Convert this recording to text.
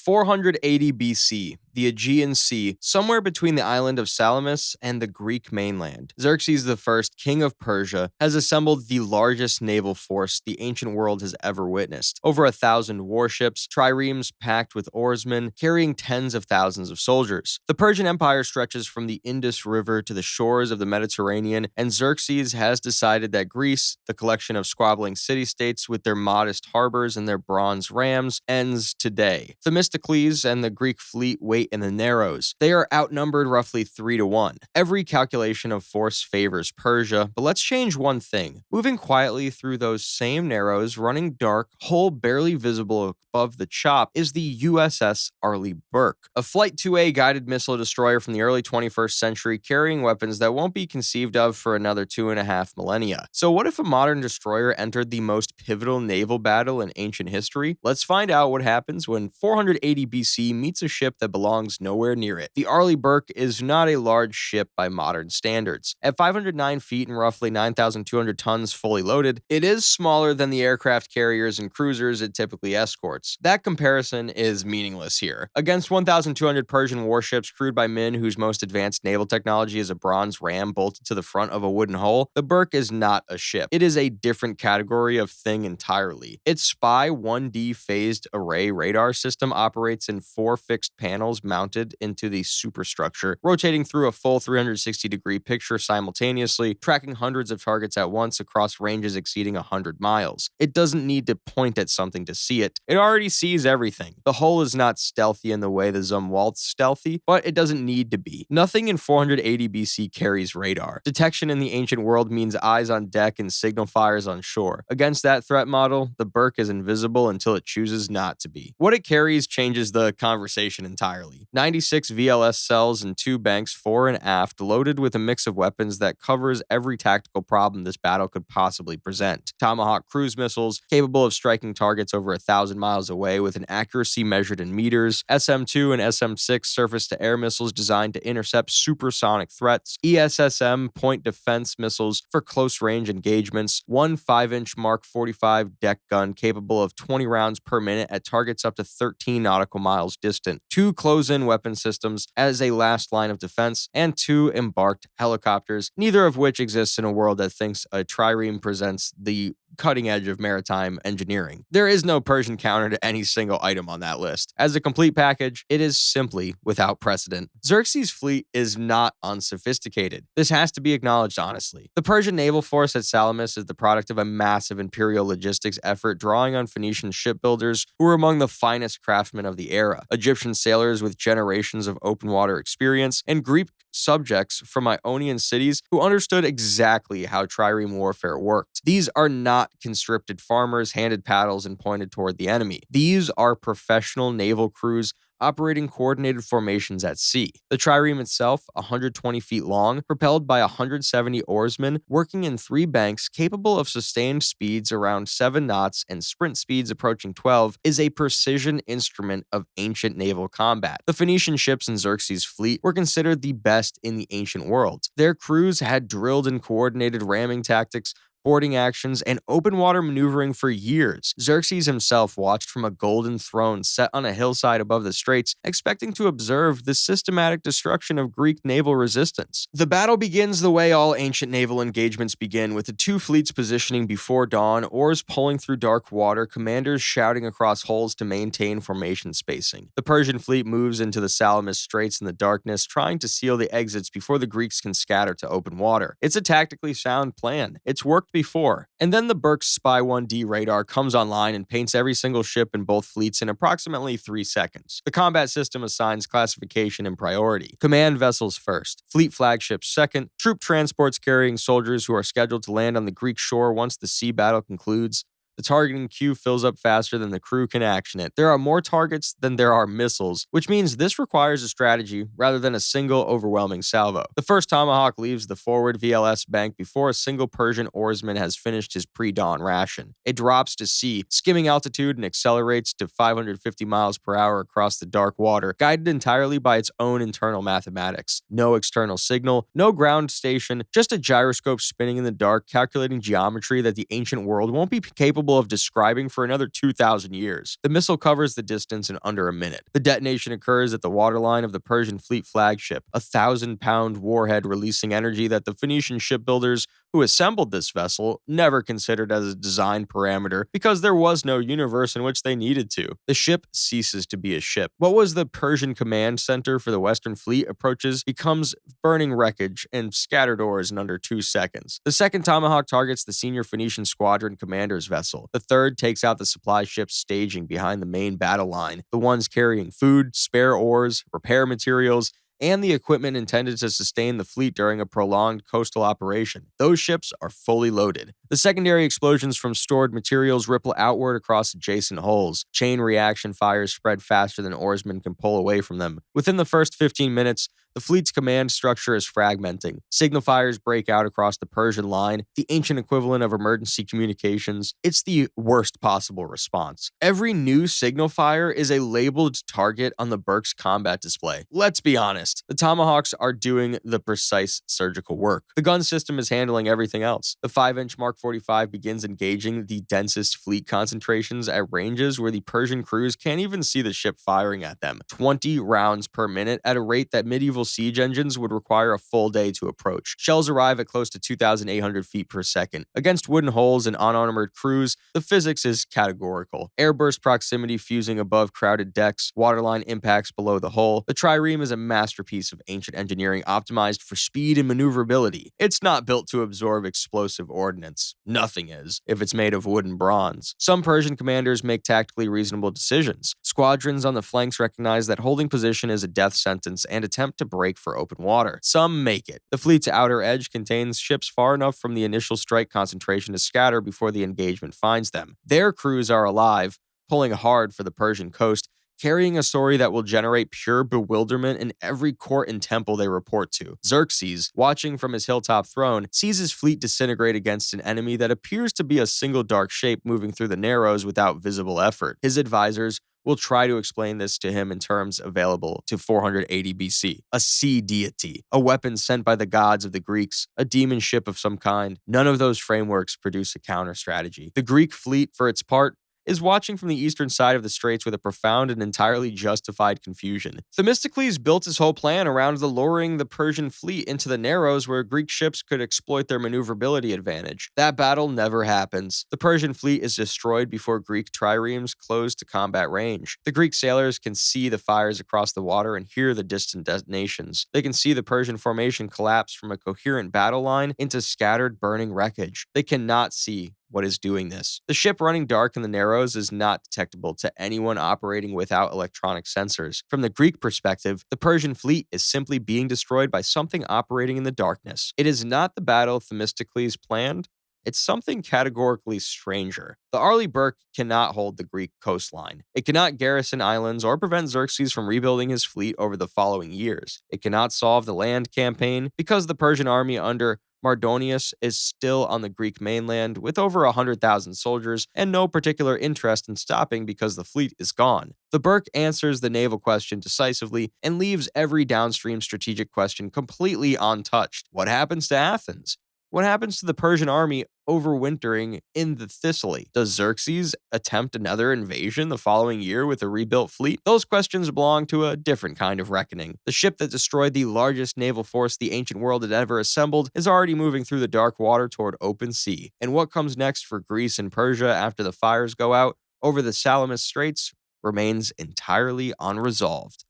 480 BC, the Aegean Sea, somewhere between the island of Salamis and the Greek mainland. Xerxes I, king of Persia, has assembled the largest naval force the ancient world has ever witnessed. Over 1,000 warships, triremes packed with oarsmen, carrying tens of thousands of soldiers. The Persian Empire stretches from the Indus River to the shores of the Mediterranean, and Xerxes has decided that Greece, the collection of squabbling city-states with their modest harbors and their bronze rams, ends today. Themistocles and the Greek fleet wait in the Narrows. They are outnumbered roughly 3-1. Every calculation of force favors Persia, but let's change one thing. Moving quietly through those same Narrows, running dark, hull barely visible above the chop, is the USS Arleigh Burke, a Flight 2A guided missile destroyer from the early 21st century carrying weapons that won't be conceived of for another 2.5 millennia. So what if a modern destroyer entered the most pivotal naval battle in ancient history? Let's find out what happens when 480 BC meets a ship that belongs nowhere near it. The Arleigh Burke is not a large ship by modern standards. At 509 feet and roughly 9,200 tons fully loaded, it is smaller than the aircraft carriers and cruisers it typically escorts. That comparison is meaningless here. Against 1,200 Persian warships crewed by men whose most advanced naval technology is a bronze ram bolted to the front of a wooden hull, the Burke is not a ship. It is a different category of thing entirely. Its SPY 1D phased array radar system operates in 4 fixed panels mounted into the superstructure, rotating through a full 360-degree picture simultaneously, tracking hundreds of targets at once across ranges exceeding 100 miles. It doesn't need to point at something to see it. It already sees everything. The hull is not stealthy in the way the Zumwalt's stealthy, but it doesn't need to be. Nothing in 480 BC carries radar. Detection in the ancient world means eyes on deck and signal fires on shore. Against that threat model, the Burke is invisible until it chooses not to be. What it carries changes the conversation entirely. 96 VLS cells and 2 banks fore and aft, loaded with a mix of weapons that covers every tactical problem this battle could possibly present. Tomahawk cruise missiles, capable of striking targets over 1,000 miles away with an accuracy measured in meters. SM-2 and SM-6 surface-to-air missiles designed to intercept supersonic threats. ESSM point defense missiles for close-range engagements. One 5-inch Mark 45 deck gun capable of 20 rounds per minute at targets up to 13 nautical miles distant. 2 close-in weapon systems as a last line of defense, and 2 embarked helicopters, neither of which exists in a world that thinks a trireme presents the cutting edge of maritime engineering. There is no Persian counter to any single item on that list. As a complete package, it is simply without precedent. Xerxes' fleet is not unsophisticated. This has to be acknowledged honestly. The Persian naval force at Salamis is the product of a massive imperial logistics effort drawing on Phoenician shipbuilders who were among the finest craftsmen of the era, Egyptian sailors with generations of open water experience, and Greek subjects from Ionian cities who understood exactly how trireme warfare worked. These are not conscripted farmers handed paddles and pointed toward the enemy. These are professional naval crews operating coordinated formations at sea. The trireme itself, 120 feet long, propelled by 170 oarsmen, working in 3 banks capable of sustained speeds around 7 knots and sprint speeds approaching 12, is a precision instrument of ancient naval combat. The Phoenician ships in Xerxes' fleet were considered the best in the ancient world. Their crews had drilled in coordinated ramming tactics, boarding actions, and open water maneuvering for years. Xerxes himself watched from a golden throne set on a hillside above the straits, expecting to observe the systematic destruction of Greek naval resistance. The battle begins the way all ancient naval engagements begin, with the 2 fleets positioning before dawn, oars pulling through dark water, commanders shouting across hulls to maintain formation spacing. The Persian fleet moves into the Salamis Straits in the darkness, trying to seal the exits before the Greeks can scatter to open water. It's a tactically sound plan. It's worked before. And then the Burke's SPY 1D radar comes online and paints every single ship in both fleets in approximately 3 seconds. The combat system assigns classification and priority. Command vessels first, fleet flagships second, troop transports carrying soldiers who are scheduled to land on the Greek shore once the sea battle concludes. The targeting queue fills up faster than the crew can action it. There are more targets than there are missiles, which means this requires a strategy rather than a single overwhelming salvo. The first Tomahawk leaves the forward VLS bank before a single Persian oarsman has finished his pre-dawn ration. It drops to sea, skimming altitude, and accelerates to 550 miles per hour across the dark water, guided entirely by its own internal mathematics. No external signal, no ground station, just a gyroscope spinning in the dark, calculating geometry that the ancient world won't be capable capable of describing for another 2,000 years. The missile covers the distance in under a minute. The detonation occurs at the waterline of the Persian fleet flagship, a 1,000-pound warhead releasing energy that the Phoenician shipbuilders who assembled this vessel never considered as a design parameter because there was no universe in which they needed to. The ship ceases to be a ship. What was the Persian command center for the Western Fleet approaches becomes burning wreckage and scattered ores in under 2 seconds. The second Tomahawk targets the senior Phoenician squadron commander's vessel. The third takes out the supply ships staging behind the main battle line, the ones carrying food, spare ores, repair materials, and the equipment intended to sustain the fleet during a prolonged coastal operation. Those ships are fully loaded. The secondary explosions from stored materials ripple outward across adjacent hulls. Chain reaction fires spread faster than oarsmen can pull away from them. Within the first 15 minutes, the fleet's command structure is fragmenting. Signal fires break out across the Persian line, the ancient equivalent of emergency communications. It's the worst possible response. Every new signal fire is a labeled target on the Burke's combat display. Let's be honest, the Tomahawks are doing the precise surgical work. The gun system is handling everything else. The 5-inch Mark 45 begins engaging the densest fleet concentrations at ranges where the Persian crews can't even see the ship firing at them. 20 rounds per minute at a rate that medieval siege engines would require a full day to approach. Shells arrive at close to 2,800 feet per second. Against wooden hulls and unarmored crews, the physics is categorical. Airburst proximity fusing above crowded decks, waterline impacts below the hull. The trireme is a masterpiece of ancient engineering optimized for speed and maneuverability. It's not built to absorb explosive ordnance. Nothing is, if it's made of wood and bronze. Some Persian commanders make tactically reasonable decisions. Squadrons on the flanks recognize that holding position is a death sentence and attempt to break for open water. Some make it. The fleet's outer edge contains ships far enough from the initial strike concentration to scatter before the engagement finds them. Their crews are alive, pulling hard for the Persian coast, carrying a story that will generate pure bewilderment in every court and temple they report to. Xerxes, watching from his hilltop throne, sees his fleet disintegrate against an enemy that appears to be a single dark shape moving through the narrows without visible effort. His advisors will try to explain this to him in terms available to 480 BC. A sea deity, a weapon sent by the gods of the Greeks, a demon ship of some kind. None of those frameworks produce a counter strategy. The Greek fleet, for its part, is watching from the eastern side of the straits with a profound and entirely justified confusion. Themistocles built his whole plan around luring the Persian fleet into the narrows where Greek ships could exploit their maneuverability advantage. That battle never happens. The Persian fleet is destroyed before Greek triremes close to combat range. The Greek sailors can see the fires across the water and hear the distant detonations. They can see the Persian formation collapse from a coherent battle line into scattered burning wreckage. They cannot see what is doing this. The ship running dark in the narrows is not detectable to anyone operating without electronic sensors. From the Greek perspective, the Persian fleet is simply being destroyed by something operating in the darkness. It is not the battle Themistocles planned. It's something categorically stranger. The Arleigh Burke cannot hold the Greek coastline. It cannot garrison islands or prevent Xerxes from rebuilding his fleet over the following years. It cannot solve the land campaign because the Persian army under Mardonius is still on the Greek mainland with over 100,000 soldiers and no particular interest in stopping because the fleet is gone. The Burke answers the naval question decisively and leaves every downstream strategic question completely untouched. What happens to Athens? What happens to the Persian army overwintering in the Thessaly? Does Xerxes attempt another invasion the following year with a rebuilt fleet? Those questions belong to a different kind of reckoning. The ship that destroyed the largest naval force the ancient world had ever assembled is already moving through the dark water toward open sea. And what comes next for Greece and Persia after the fires go out over the Salamis Straits remains entirely unresolved.